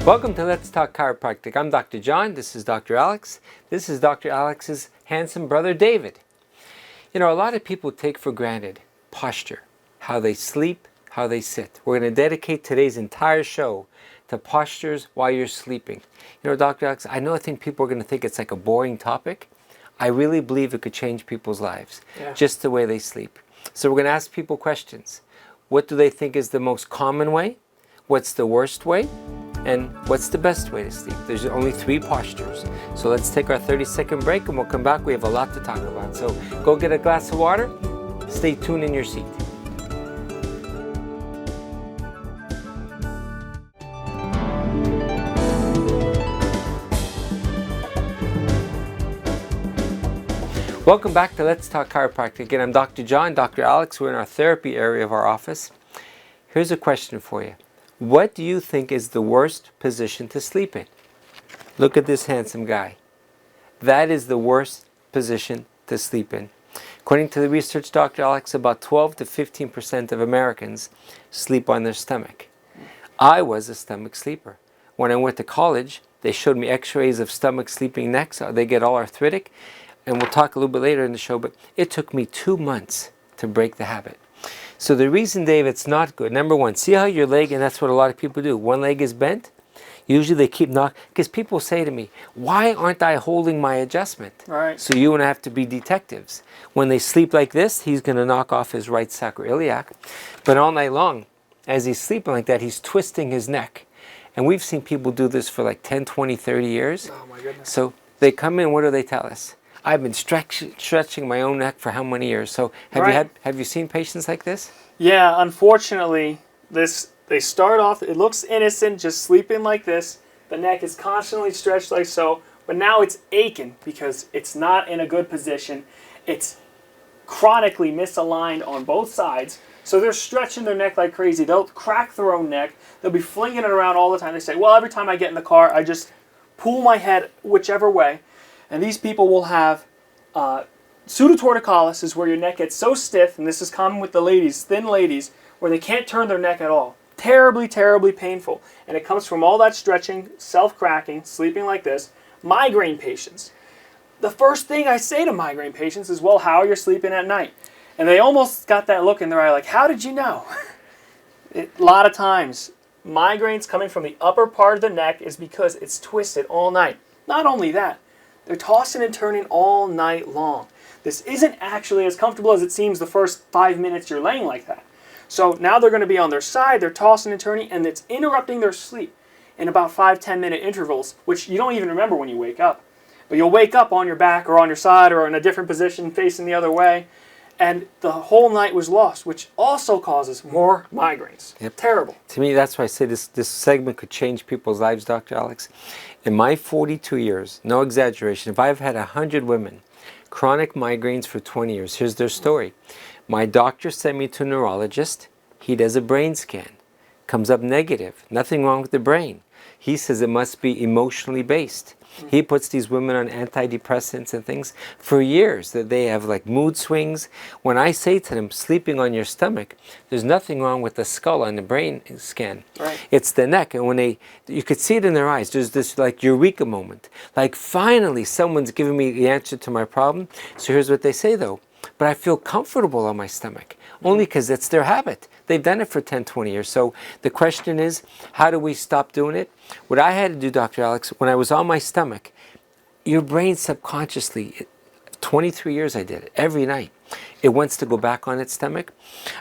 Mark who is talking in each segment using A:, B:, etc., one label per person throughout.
A: Welcome to Let's Talk Chiropractic. I'm Dr. John. This is Dr. Alex. This is Dr. Alex's handsome brother, David. You know, a lot of people take for granted posture, how they sleep, how they sit. We're going to dedicate today's entire show to postures while you're sleeping. You know, Dr. Alex, I think people are going to think it's like a boring topic. I really believe it could change people's lives, just the way they sleep. So we're going to ask people questions. What do they think is the most common way? What's the worst way? And what's the best way to sleep? There's only 3 postures. So let's take our 30-second break and we'll come back. We have a lot to talk about. So go get a glass of water. Stay tuned in your seat. Welcome back to Let's Talk Chiropractic. Again, I'm Dr. John, Dr. Alex. We're in our therapy area of our office. Here's a question for you. What do you think is the worst position to sleep in? Look at this handsome guy. That is the worst position to sleep in. According to the research, Dr. Alex, about 12 to 15% of Americans sleep on their stomach. I was a stomach sleeper. When I went to college, they showed me x-rays of stomach sleeping necks. They get all arthritic. And we'll talk a little bit later in the show, but it took me 2 months to break the habit. So the reason, Dave, it's not good, number one, see how your leg, and that's what a lot of people do, one leg is bent? Usually they keep knocking, because people say to me, why aren't I holding my adjustment?
B: Right.
A: So you and I have to be detectives. When they sleep like this, he's going to knock off his right sacroiliac. But all night long, as he's sleeping like that, he's twisting his neck. And we've seen people do this for like 10, 20, 30 years.
B: Oh my goodness.
A: So they come in, what do they tell us? I've been stretching my own neck for how many years? So have you seen patients like this?
B: Yeah, unfortunately, they start off, it looks innocent, just sleeping like this. The neck is constantly stretched like so, but now it's aching because it's not in a good position. It's chronically misaligned on both sides. So they're stretching their neck like crazy. They'll crack their own neck. They'll be flinging it around all the time. They say, well, every time I get in the car, I just pull my head whichever way. And these people will have pseudotorticollis, is where your neck gets so stiff, and this is common with the ladies, thin ladies, where they can't turn their neck at all. Terribly, terribly painful. And it comes from all that stretching, self-cracking, sleeping like this. Migraine patients. The first thing I say to migraine patients is, well, how are you sleeping at night? And they almost got that look in their eye like, how did you know? A lot of times, migraines coming from the upper part of the neck is because it's twisted all night. Not only that, they're tossing and turning all night long. This isn't actually as comfortable as it seems the first 5 minutes you're laying like that. So now they're going to be on their side, they're tossing and turning, and it's interrupting their sleep in about 5-10 minute intervals, which you don't even remember when you wake up. But you'll wake up on your back or on your side or in a different position facing the other way, and the whole night was lost, which also causes more migraines.
A: Yep.
B: Terrible.
A: To me, that's why I say this segment could change people's lives, Dr. Alex. In my 42 years, no exaggeration, if I've had 100 women, chronic migraines for 20 years, here's their story. My doctor sent me to a neurologist. He does a brain scan. Comes up negative. Nothing wrong with the brain. He says it must be emotionally based. He puts these women on antidepressants and things for years, that they have like mood swings. When I say to them, sleeping on your stomach, there's nothing wrong with the skull on the brain scan.
B: Right.
A: It's the neck. And when you could see it in their eyes, there's this like eureka moment. Like finally someone's giving me the answer to my problem. So here's what they say though. But I feel comfortable on my stomach, only because it's their habit. They've done it for 10, 20 years. So the question is, how do we stop doing it? What I had to do, Dr. Alex, when I was on my stomach, your brain subconsciously, 23 years I did it, every night. It wants to go back on its stomach.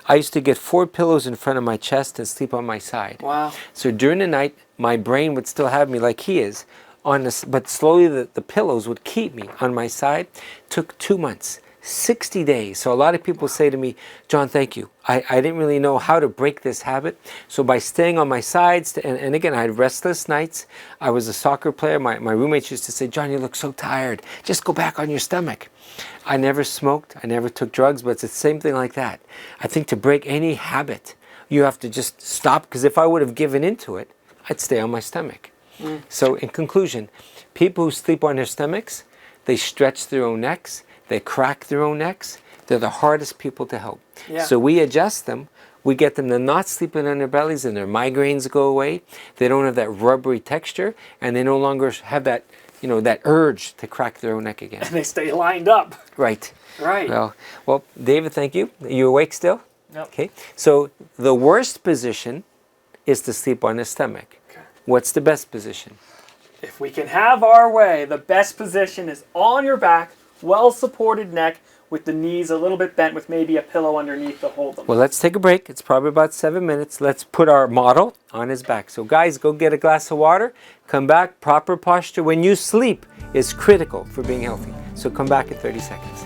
A: I used to get 4 pillows in front of my chest and sleep on my side.
B: Wow.
A: So during the night, my brain would still have me like he is, but slowly the pillows would keep me on my side. It took 2 months. 60 days. So a lot of people say to me, John, thank you. I didn't really know how to break this habit. So by staying on my sides, and again, I had restless nights. I was a soccer player. My roommates used to say, John, you look so tired. Just go back on your stomach. I never smoked. I never took drugs, but it's the same thing like that. I think to break any habit, you have to just stop, because if I would have given into it, I'd stay on my stomach. So in conclusion, people who sleep on their stomachs, they stretch their own necks. They crack their own necks. They're the hardest people to help.
B: Yeah.
A: So we adjust them we get them to not sleeping on their bellies, and their migraines go away. They don't have that rubbery texture, and they no longer have that, that urge to crack their own neck again.
B: And they stay lined up.
A: Right.
B: Right.
A: Well, David, thank you. Are you awake still?
B: Yep.
A: Okay. So the worst position is to sleep on the stomach.
B: Okay.
A: What's the best position?
B: If we can have our way, the best position is on your back, well-supported neck, with the knees a little bit bent with maybe a pillow underneath to hold them.
A: Well, let's take a break. It's probably about 7 minutes. Let's put our model on his back. So guys, go get a glass of water. Come back. Proper posture when you sleep is critical for being healthy. So come back in 30 seconds.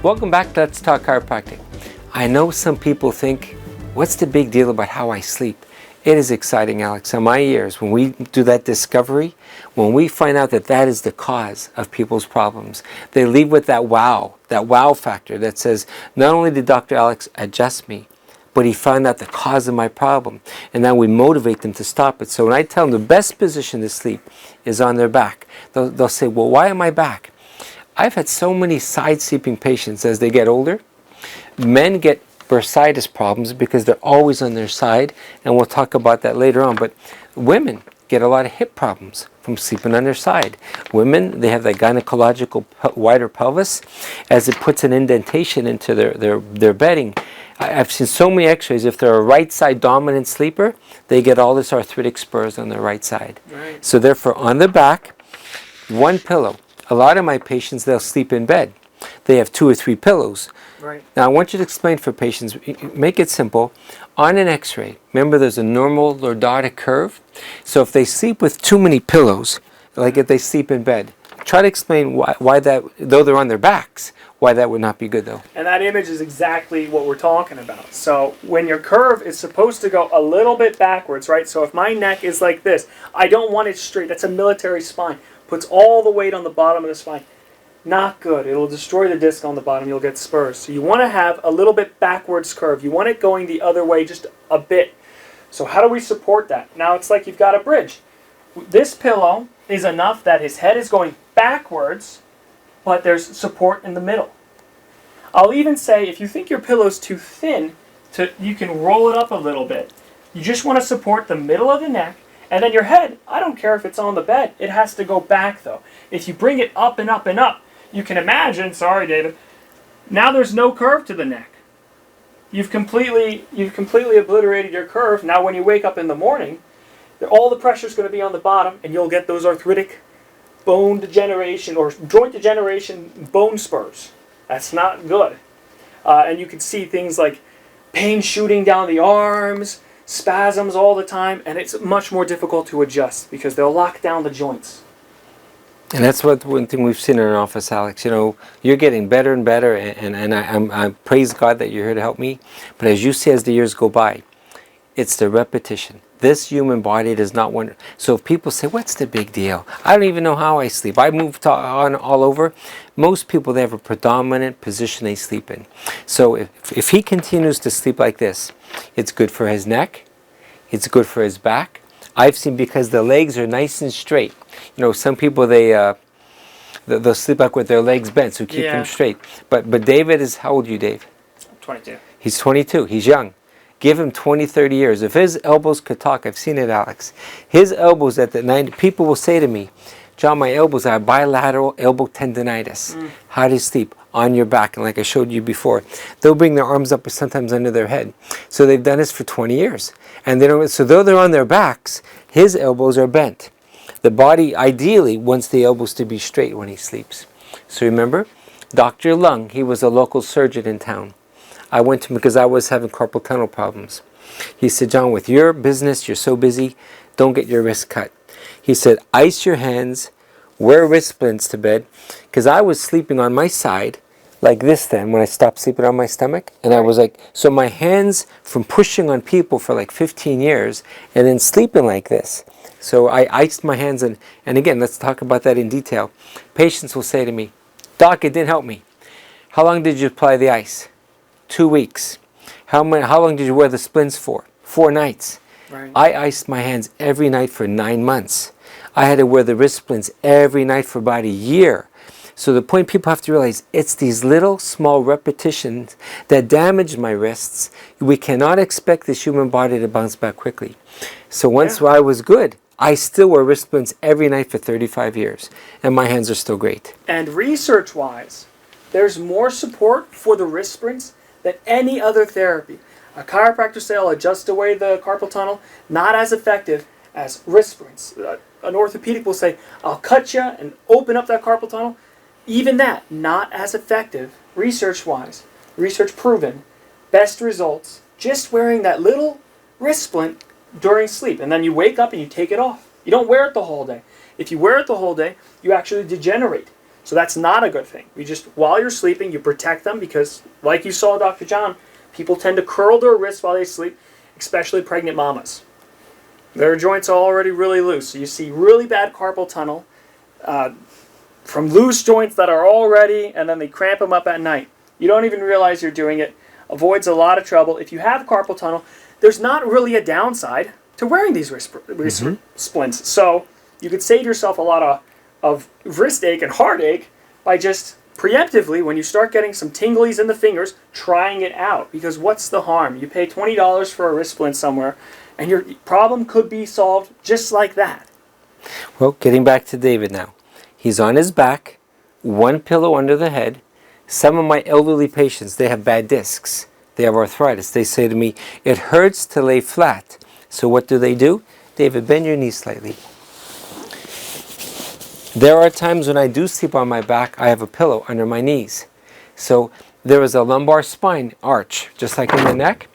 A: Welcome back to Let's Talk Chiropractic. I know some people think, what's the big deal about how I sleep? It is exciting, Alex. In my years, when we do that discovery, when we find out that that is the cause of people's problems, they leave with that wow factor that says, not only did Dr. Alex adjust me, but he found out the cause of my problem. And now we motivate them to stop it. So when I tell them the best position to sleep is on their back, they'll say, well, why on my back? I've had so many side sleeping patients as they get older. Men get bursitis problems because they're always on their side, and we'll talk about that later on. But women get a lot of hip problems from sleeping on their side. Women, they have that gynecological wider pelvis as it puts an indentation into their bedding. I've seen so many x-rays. If they're a right side dominant sleeper, they get all this arthritic spurs on the right side.
B: Right.
A: So therefore, on the back, one pillow. A lot of my patients, they'll sleep in bed. They have 2 or 3 pillows.
B: Right.
A: Now, I want you to explain for patients, make it simple. On an x-ray, remember there's a normal lordotic curve. So if they sleep with too many pillows, like if they sleep in bed, try to explain why that, though they're on their backs, why that would not be good though.
B: And that image is exactly what we're talking about. So when your curve is supposed to go a little bit backwards, right? So if my neck is like this, I don't want it straight. That's a military spine. Puts all the weight on the bottom of the spine. Not good. It'll destroy the disc on the bottom. You'll get spurs. So you want to have a little bit backwards curve. You want it going the other way just a bit. So how do we support that? Now it's like you've got a bridge. This pillow is enough that his head is going backwards, but there's support in the middle. I'll even say if you think your pillow's too thin, you can roll it up a little bit. You just want to support the middle of the neck. And then your head, I don't care if it's on the bed. It has to go back though. If you bring it up and up and up, you can imagine, sorry David, now there's no curve to the neck. You've completely obliterated your curve. Now when you wake up in the morning, all the pressure is going to be on the bottom and you'll get those arthritic bone degeneration or joint degeneration bone spurs. That's not good. And you can see things like pain shooting down the arms, spasms all the time, and it's much more difficult to adjust because they'll lock down the joints.
A: And that's one thing we've seen in our office, Alex. You're getting better and better, and I praise God that you're here to help me. But as you see, as the years go by, it's the repetition. This human body does not want. So if people say, what's the big deal? I don't even know how I sleep. I move on all over. Most people, they have a predominant position they sleep in. So if he continues to sleep like this, it's good for his neck. It's good for his back. I've seen, because the legs are nice and straight. Some people, they'll sleep like with their legs bent, so keep them straight. But David is, how old are you, Dave?
B: 22.
A: He's 22. He's young. Give him 20, 30 years. If his elbows could talk, I've seen it, Alex. His elbows at the 90, people will say to me, John, my elbows, I have bilateral elbow tendonitis. How do you sleep? On your back. And like I showed you before, they'll bring their arms up sometimes under their head. So they've done this for 20 years. And so though they're on their backs, his elbows are bent. The body ideally wants the elbows to be straight when he sleeps. So remember, Dr. Lung, he was a local surgeon in town. I went to him because I was having carpal tunnel problems. He said, John, with your business, you're so busy, don't get your wrist cut. He said, ice your hands, wear wrist splints to bed, because I was sleeping on my side like this then when I stopped sleeping on my stomach. And I was like, so my hands from pushing on people for like 15 years and then sleeping like this. So I iced my hands, and again, let's talk about that in detail. Patients will say to me, Doc, it didn't help me. How long did you apply the ice? 2 weeks. How long did you wear the splints for? 4 nights.
B: Right.
A: I iced my hands every night for 9 months. I had to wear the wrist splints every night for about a year. So the point people have to realize, it's these little small repetitions that damage my wrists. We cannot expect this human body to bounce back quickly. So once I was good, I still wear wrist splints every night for 35 years. And my hands are still great.
B: And research-wise, there's more support for the wrist splints than any other therapy. A chiropractor say, I'll adjust away the carpal tunnel, not as effective as wrist splints. An orthopedic will say, I'll cut you and open up that carpal tunnel. Even that, not as effective, research-wise. Research proven, best results, just wearing that little wrist splint during sleep. And then you wake up and you take it off. You don't wear it the whole day. If you wear it the whole day, you actually degenerate. So that's not a good thing. You just, while you're sleeping, you protect them because, like you saw Dr. John, people tend to curl their wrists while they sleep, especially pregnant mamas. Their joints are already really loose. So you see really bad carpal tunnel from loose joints that are already, and then they cramp them up at night. You don't even realize you're doing it. Avoids a lot of trouble. If you have carpal tunnel, there's not really a downside to wearing these wrist splints. So you could save yourself a lot of wrist ache and heartache by just preemptively, when you start getting some tinglies in the fingers, trying it out. Because what's the harm? You pay $20 for a wrist splint somewhere, and your problem could be solved just like that.
A: Well, getting back to David now. He's on his back, one pillow under the head. Some of my elderly patients, they have bad discs. They have arthritis. They say to me, it hurts to lay flat. So what do? David, bend your knees slightly. There are times when I do sleep on my back, I have a pillow under my knees. So there is a lumbar spine arch, just like in the neck.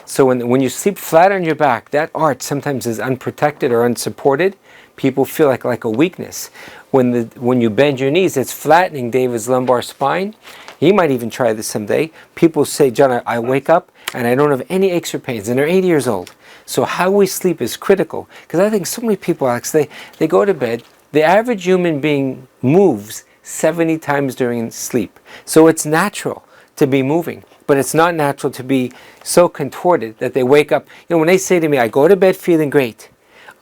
A: So when you sleep flat on your back, that arch sometimes is unprotected or unsupported. People feel like a weakness. When you bend your knees, it's flattening David's lumbar spine. He might even try this someday. People say, John, I wake up and I don't have any aches or pains, and they're 80 years old. So how we sleep is critical. Because I think so many people, Alex, they go to bed. The average human being moves 70 times during sleep. So it's natural to be moving. But it's not natural to be so contorted that they wake up. You know, when they say to me, I go to bed feeling great,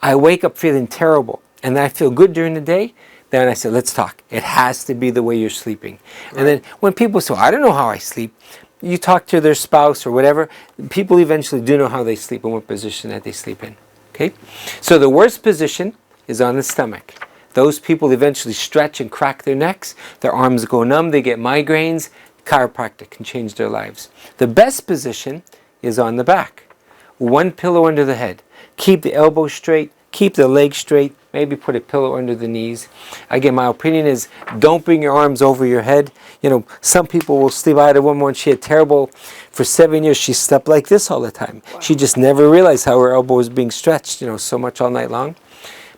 A: I wake up feeling terrible, and then I feel good during the day, then I say, let's talk. It has to be the way you're sleeping. Right. And then when people say, I don't know how I sleep, you talk to their spouse or whatever, people eventually do know how they sleep and what position that they sleep in. Okay? So the worst position is on the stomach. Those people eventually stretch and crack their necks, their arms go numb, they get migraines. Chiropractic can change their lives. The best position is on the back. One pillow under the head. Keep the elbow straight, keep the legs straight, maybe put a pillow under the knees. Again, my opinion is don't bring your arms over your head. You know, some people will sleep. I had a woman when she had terrible, for 7 years, she slept like this all the time. Wow. She just never realized how her elbow was being stretched, so much all night long.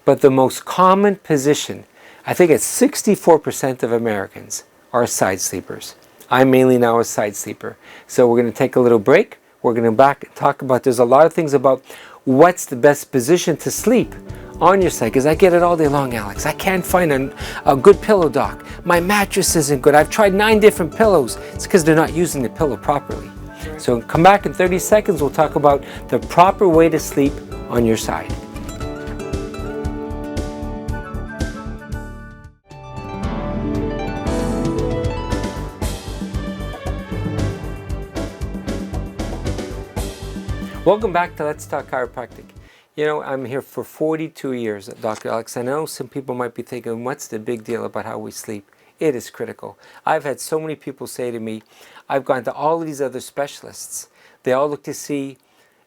A: But the most common position, I think it's 64% of Americans are side sleepers. I'm mainly now a side sleeper. So we're going to take a little break. We're going to back and talk about, there's a lot of things about what's the best position to sleep on your side. Because I get it all day long, Alex. I can't find a good pillow, doc. My mattress isn't good. I've tried 9 different pillows. It's because they're not using the pillow properly. So come back in 30 seconds. We'll talk about the proper way to sleep on your side. Welcome back to Let's Talk Chiropractic. I'm here for 42 years, Dr. Alex. I know some people might be thinking, what's the big deal about how we sleep? It is critical. I've had so many people say to me, I've gone to all of these other specialists. They all look to see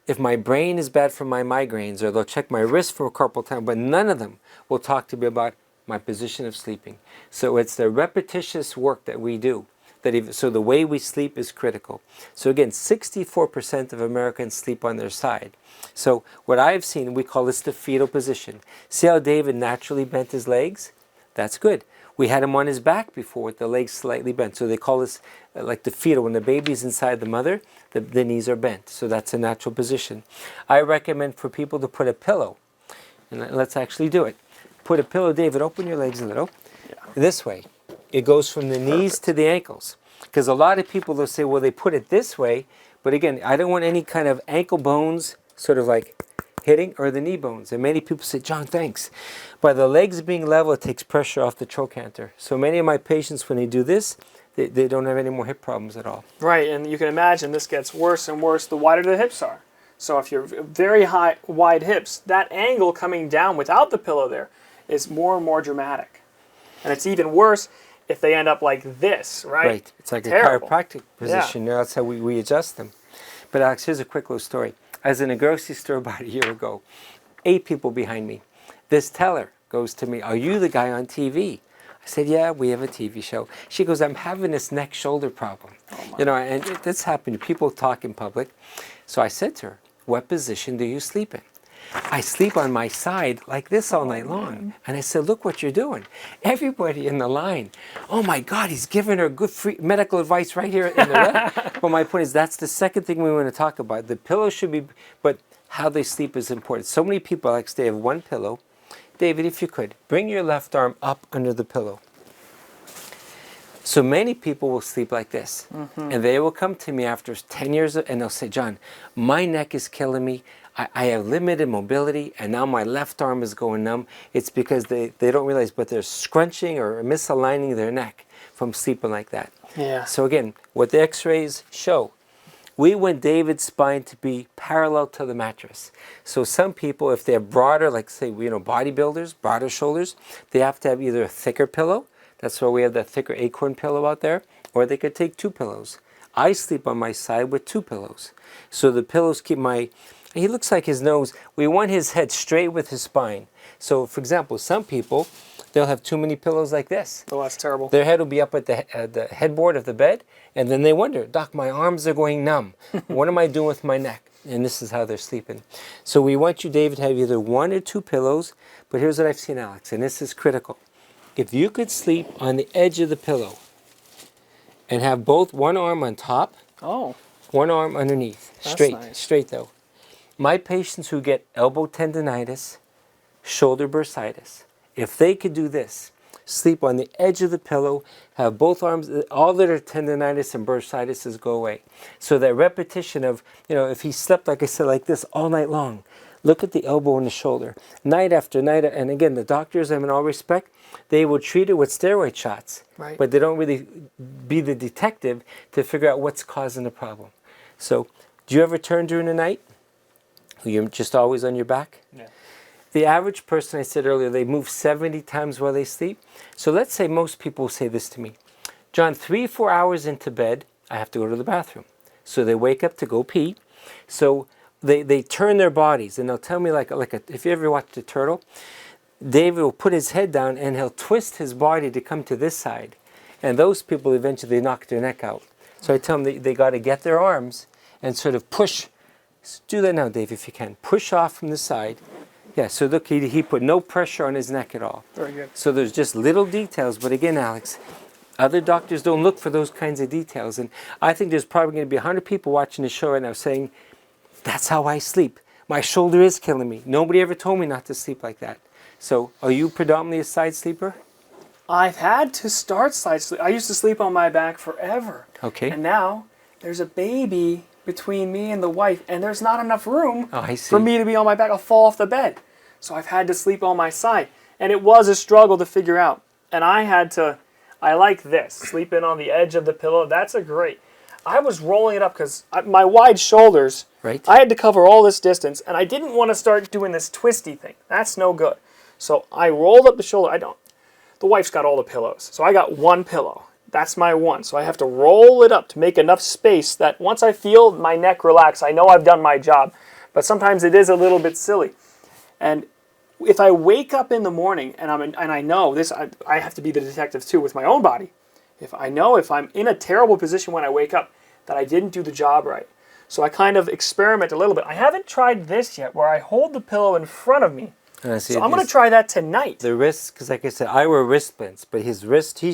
A: if my brain is bad from my migraines, or they'll check my wrist for carpal tunnel, but none of them will talk to me about my position of sleeping. So it's the repetitious work that we do. So the way we sleep is critical. So again, 64% of Americans sleep on their side. So what I've seen, we call this the fetal position. See how David naturally bent his legs? That's good. We had him on his back before with the legs slightly bent. So they call this like the fetal. When the baby's inside the mother, the knees are bent. So that's a natural position. I recommend for people to put a pillow. And let's actually do it. Put a pillow, David, open your legs a little. Yeah. This way. It goes from the knees to the ankles. Because a lot of people will say, well, they put it this way. But again, I don't want any kind of ankle bones sort of like hitting or the knee bones. And many people say, John, thanks. By the legs being level, it takes pressure off the trochanter. So many of my patients, when they do this, they don't have any more hip problems at all.
B: Right, and you can imagine this gets worse and worse the wider the hips are. So if you're very high, wide hips, that angle coming down without the pillow there is more and more dramatic. And it's even worse if they end up like this, right?
A: Right. It's like
B: Terrible.
A: a chiropractic position. Yeah. That's how we adjust them. But Alex, here's a quick little story. I was in a grocery store about a year ago. 8 people behind me. This teller goes to me, are you the guy on TV? I said, yeah, we have a TV show. She goes, I'm having this neck shoulder problem. Oh, you know, and that's happened. People talk in public. So I said to her, what position do you sleep in? I sleep on my side like this all night long. And I said, look what you're doing. Everybody in the line, oh my God, he's giving her good free medical advice right here in the red. But my point is, that's the second thing we want to talk about. The pillow should be, but how they sleep is important. So many people, Alex, they have one pillow. David, if you could, bring your left arm up under the pillow. So many people will sleep like this. And they will come to me after 10 years and they'll say, John, my neck is killing me. I have limited mobility and now my left arm is going numb. It's because they don't realize, but they're scrunching or misaligning their neck from sleeping like that.
B: Yeah.
A: So again, what the x-rays show, we want David's spine to be parallel to the mattress. So some people, if they have broader, like say, bodybuilders, broader shoulders, they have to have either a thicker pillow. That's why we have that thicker acorn pillow out there. Or they could take 2 pillows. I sleep on my side with 2 pillows. So the pillows keep he looks like his nose. We want his head straight with his spine. So for example, some people, they'll have too many pillows like this.
B: Oh, that's terrible.
A: Their head will be up at the headboard of the bed, and then they wonder, Doc, my arms are going numb. What am I doing with my neck? And this is how they're sleeping. So we want you, David, to have either 1 or 2 pillows, but here's what I've seen, Alex, and this is critical. If you could sleep on the edge of the pillow and have both one arm on top, one arm underneath, straight though. My patients who get elbow tendonitis, shoulder bursitis, if they could do this, sleep on the edge of the pillow, have both arms, all their tendonitis and bursitis go away. So that repetition of, if he slept, like I said, like this all night long, look at the elbow and the shoulder. Night after night, and again, the doctors, in all respect, they will treat it with steroid shots,
B: right.
A: But they don't really be the detective to figure out what's causing the problem. So, do you ever turn during the night? You're just always on your back?
B: Yeah.
A: The average person, I said earlier, they move 70 times while they sleep. So let's say most people say this to me. John, 3-4 hours into bed, I have to go to the bathroom. So they wake up to go pee. So they turn their bodies, and they'll tell me if you ever watched a turtle, David will put his head down and he'll twist his body to come to this side. And those people eventually knock their neck out. So I tell them they got to get their arms and sort of push. Do that now, Dave, if you can. Push off from the side. Yeah, so look, he put no pressure on his neck at all.
B: Very good.
A: So there's just little details. But again, Alex, other doctors don't look for those kinds of details. And I think there's probably going to be 100 people watching the show right now saying, that's how I sleep. My shoulder is killing me. Nobody ever told me not to sleep like that. So are you predominantly a side sleeper?
B: I've had to start side sleep. I used to sleep on my back forever.
A: Okay.
B: And now there's a baby between me and the wife, and there's not enough room
A: I see.
B: for me to be on my back. I'll fall off the bed. So I've had to sleep on my side. And it was a struggle to figure out. And I like this, sleeping on the edge of the pillow. That's a great. I was rolling it up because my wide shoulders,
A: right.
B: I had to cover all this distance, and I didn't want to start doing this twisty thing. That's no good. So I rolled up the shoulder. The wife's got all the pillows. So I got 1 pillow. That's my 1. So I have to roll it up to make enough space that once I feel my neck relax, I know I've done my job. But sometimes it is a little bit silly. And if I wake up in the morning and I know this, I have to be the detective too with my own body. If I'm in a terrible position when I wake up, that I didn't do the job right. So I kind of experiment a little bit. I haven't tried this yet, where I hold the pillow in front of me. So I'm going to try that tonight.
A: The wrists, because like I said, I wear wristbands, but he's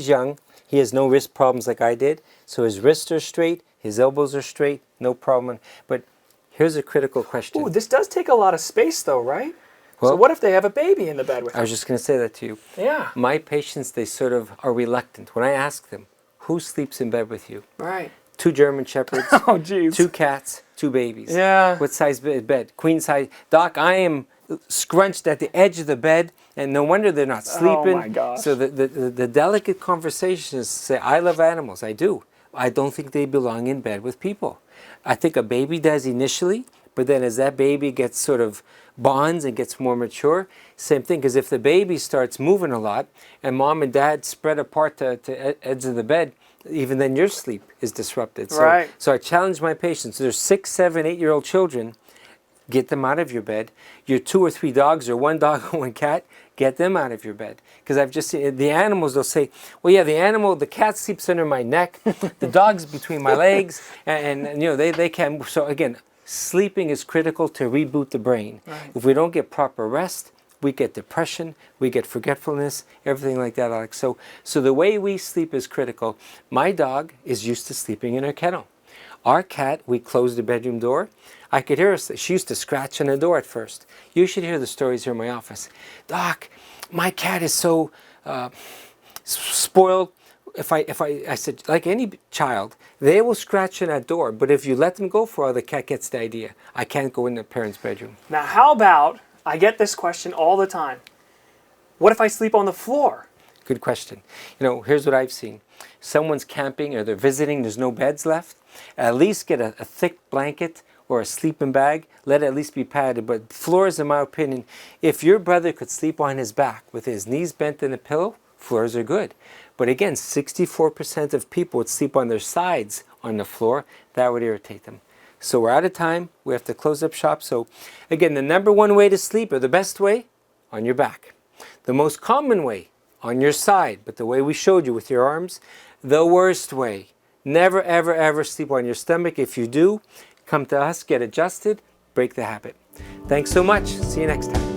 A: young. He has no wrist problems like I did. So his wrists are straight, his elbows are straight, no problem. But here's a critical question.
B: Ooh, this does take a lot of space though, right?
A: Well,
B: so what if they have a baby in the bed with them?
A: I was just going to say that to you.
B: Yeah.
A: My patients, they sort of are reluctant. When I ask them, who sleeps in bed with you?
B: Right.
A: 2 German Shepherds,
B: Oh, jeez.
A: 2 cats, 2 babies.
B: Yeah.
A: What size bed? Queen size. Doc, I am scrunched at the edge of the bed, and no wonder they're not sleeping.
B: Oh my gosh.
A: So the delicate conversation is to say, I love animals. I do. I don't think they belong in bed with people. I think a baby does initially, but then as that baby gets sort of bonds and gets more mature, same thing. Because if the baby starts moving a lot and mom and dad spread apart to edge of the bed, even then your sleep is disrupted. So,
B: Right.
A: so I challenge my patients. There's 6, 7, 8-year-old children. Get them out of your bed. Your 2 or 3 dogs, or 1 dog or 1 cat, get them out of your bed. Because I've just seen the animals, they'll say, well, yeah, the cat sleeps under my neck, the dog's between my legs, and they can't move. So again, sleeping is critical to reboot the brain.
B: Right.
A: If we don't get proper rest, we get depression, we get forgetfulness, everything like that, Alex. So the way we sleep is critical. My dog is used to sleeping in her kennel. Our cat, we closed the bedroom door. I could hear her, she used to scratch on the door at first. You should hear the stories here in my office. Doc, my cat is so spoiled. I said, like any child, they will scratch on that door, but if you let them go for a while, the cat gets the idea. I can't go in the parents' bedroom.
B: Now, how about, I get this question all the time. What if I sleep on the floor?
A: Good question. Here's what I've seen. Someone's camping or they're visiting, there's no beds left. At least get a thick blanket or a sleeping bag. Let it at least be padded. But floors, in my opinion, if your brother could sleep on his back with his knees bent in a pillow, floors are good. But again, 64% of people would sleep on their sides on the floor. That would irritate them. So we're out of time. We have to close up shop. So again, the number 1 way to sleep, or the best way, on your back. The most common way, on your side, but the way we showed you with your arms. The worst way, never, ever, ever sleep on your stomach. If you do, come to us, get adjusted, break the habit. Thanks so much. See you next time.